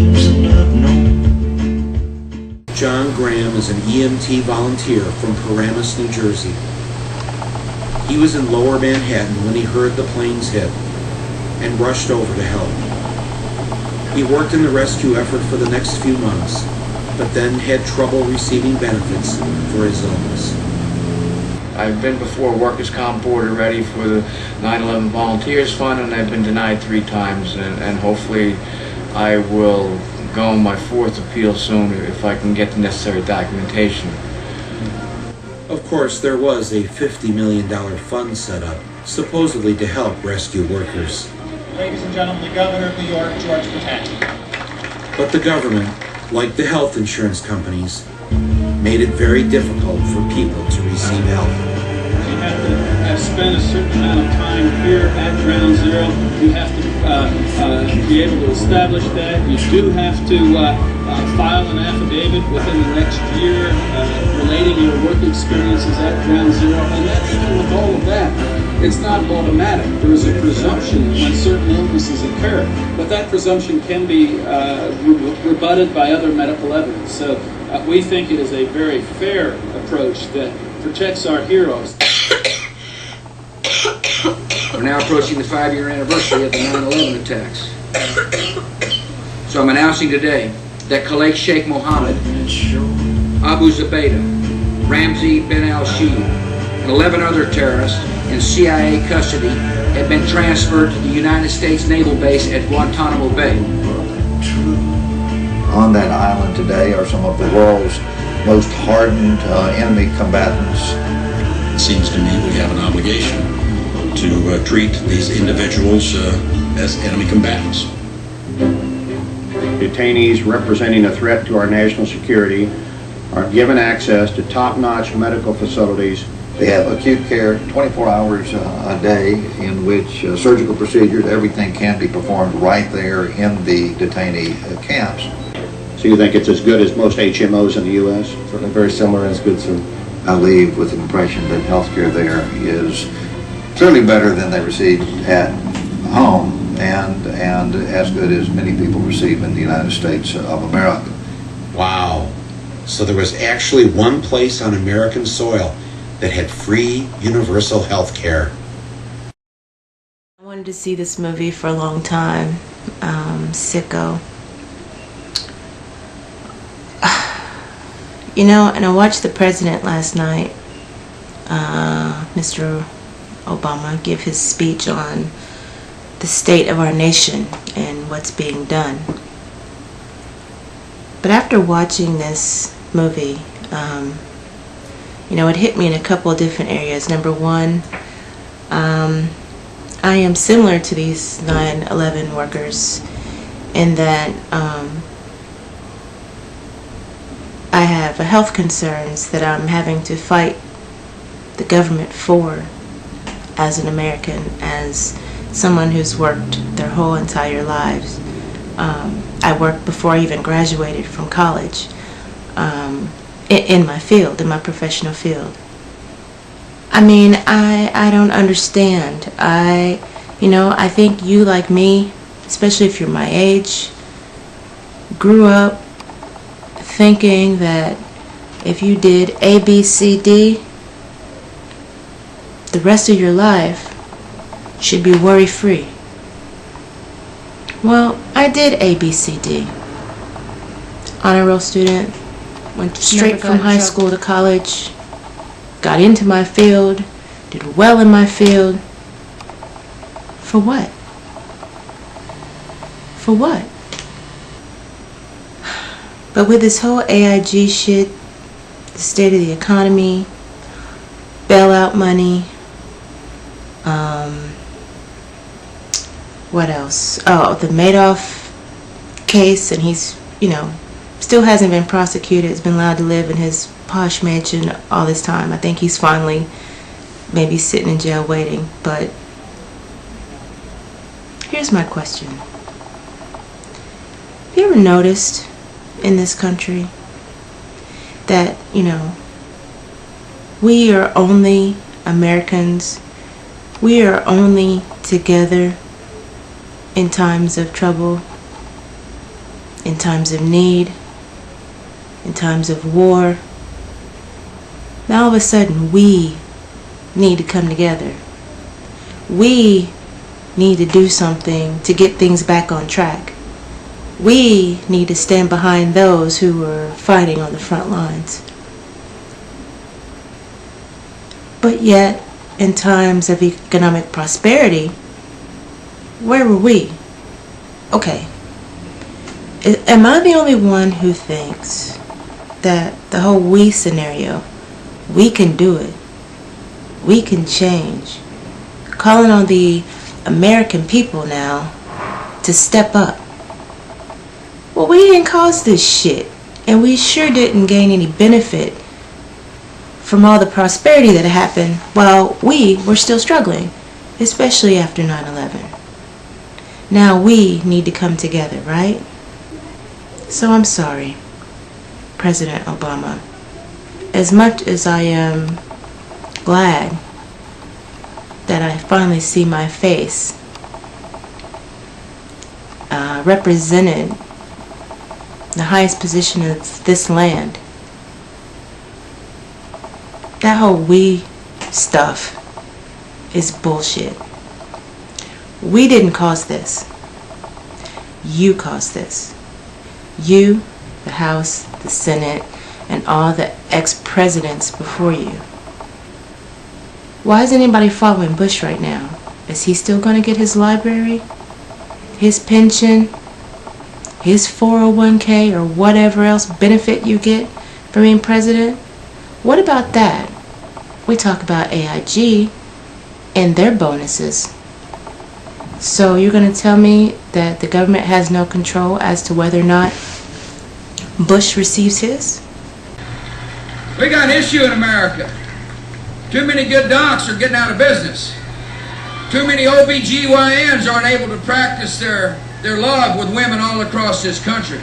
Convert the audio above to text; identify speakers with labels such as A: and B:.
A: names unknown.
B: John Graham is an EMT volunteer from Paramus, New Jersey. He was in Lower Manhattan when he heard the planes hit and rushed over to help. He worked in the rescue effort for the next few months, but then had trouble receiving benefits for his illness.
C: I've been before Workers' Comp Board already for the 9/11 Volunteers Fund, and I've been denied 3 times, and hopefully I will go on my 4th appeal soon if I can get the necessary documentation.
B: Of course, there was a $50 million fund set up, supposedly to help rescue workers.
D: Ladies and gentlemen, the Governor of New York, George Pataki.
B: But the government, like the health insurance companies, made it very difficult for people to receive help.
E: You have to have spent a certain amount of time here at Ground Zero. You have to be able to establish that. You do have to file an affidavit within the next year relating your work experiences at Ground Zero. And that, even with all of that, it's not automatic. There is a presumption when certain illnesses occur, but that presumption can be rebutted by other medical evidence. So we think it is a very fair approach that protects our heroes.
F: We're now approaching the 5-year anniversary of the 9/11 attacks. So I'm announcing today that Khalid Sheikh Mohammed, Abu Zubaydah, Ramzi bin al-Shia, and 11 other terrorists in CIA custody have been transferred to the United States Naval Base at Guantanamo Bay.
G: On that island today are some of the world's most hardened enemy combatants.
H: It seems to me we have an obligation to treat these individuals as enemy combatants.
I: Detainees representing a threat to our national security are given access to top-notch medical facilities.
G: They have acute care 24 hours a day in which surgical procedures, everything can be performed right there in the detainee camps.
I: So you think it's as good as most HMOs in the U.S.?
J: Certainly very similar and as good, sir.
G: I leave with the impression that healthcare there is certainly better than they receive at home and as good as many people receive in the United States of America.
B: Wow. So there was actually one place on American soil that had free universal health care.
K: I wanted to see this movie for a long time, Sicko. You know, and I watched the president last night, Mr. Obama, give his speech on the state of our nation and what's being done. But after watching this movie, you know, it hit me in a couple of different areas. Number one, I am similar to these 9/11 workers in that I have health concerns that I'm having to fight the government for as an American, as someone who's worked their whole entire lives. I worked before I even graduated from college in my field, in my professional field. I mean, I don't understand. I think you, like me, especially if you're my age, grew up thinking that if you did A, B, C, D, the rest of your life should be worry-free. Well, I did A, B, C, D. Honor roll student, went straight from high school to college, got into my field, did well in my field. For what? For what? But with this whole AIG shit, the state of the economy, bailout money, what else? Oh, the Madoff case, and he's, still hasn't been prosecuted. He's been allowed to live in his posh mansion all this time. I think he's finally maybe sitting in jail waiting. But here's my question. Have you ever noticed in this country that, we are only Americans, we are only together in times of trouble? in times of need, in times of war. Now all of a sudden we need to come together. We need to do something to get things back on track. We need to stand behind those who are fighting on the front lines. But yet, in times of economic prosperity, where were we? Okay, am I the only one who thinks that the whole we scenario, we can do it, we can change, calling on the American people now to step up? Well, we didn't cause this shit, and we sure didn't gain any benefit from all the prosperity that happened while we were still struggling, especially after 9/11. Now we need to come together, right? So I'm sorry, President Obama. As much as I am glad that I finally see my face represented the highest position of this land, that whole we stuff is bullshit. We didn't cause this. You caused this. You, the House, the Senate, and all the ex-presidents before you. Why is anybody following Bush right now? Is he still going to get his library, his pension, his 401k, or whatever else benefit you get for being president? What about that? We talk about AIG and their bonuses. So you're going to tell me that the government has no control as to whether or not Bush receives his?
F: We got an issue in America. Too many good docs are getting out of business. Too many OBGYNs aren't able to practice their love with women all across this country.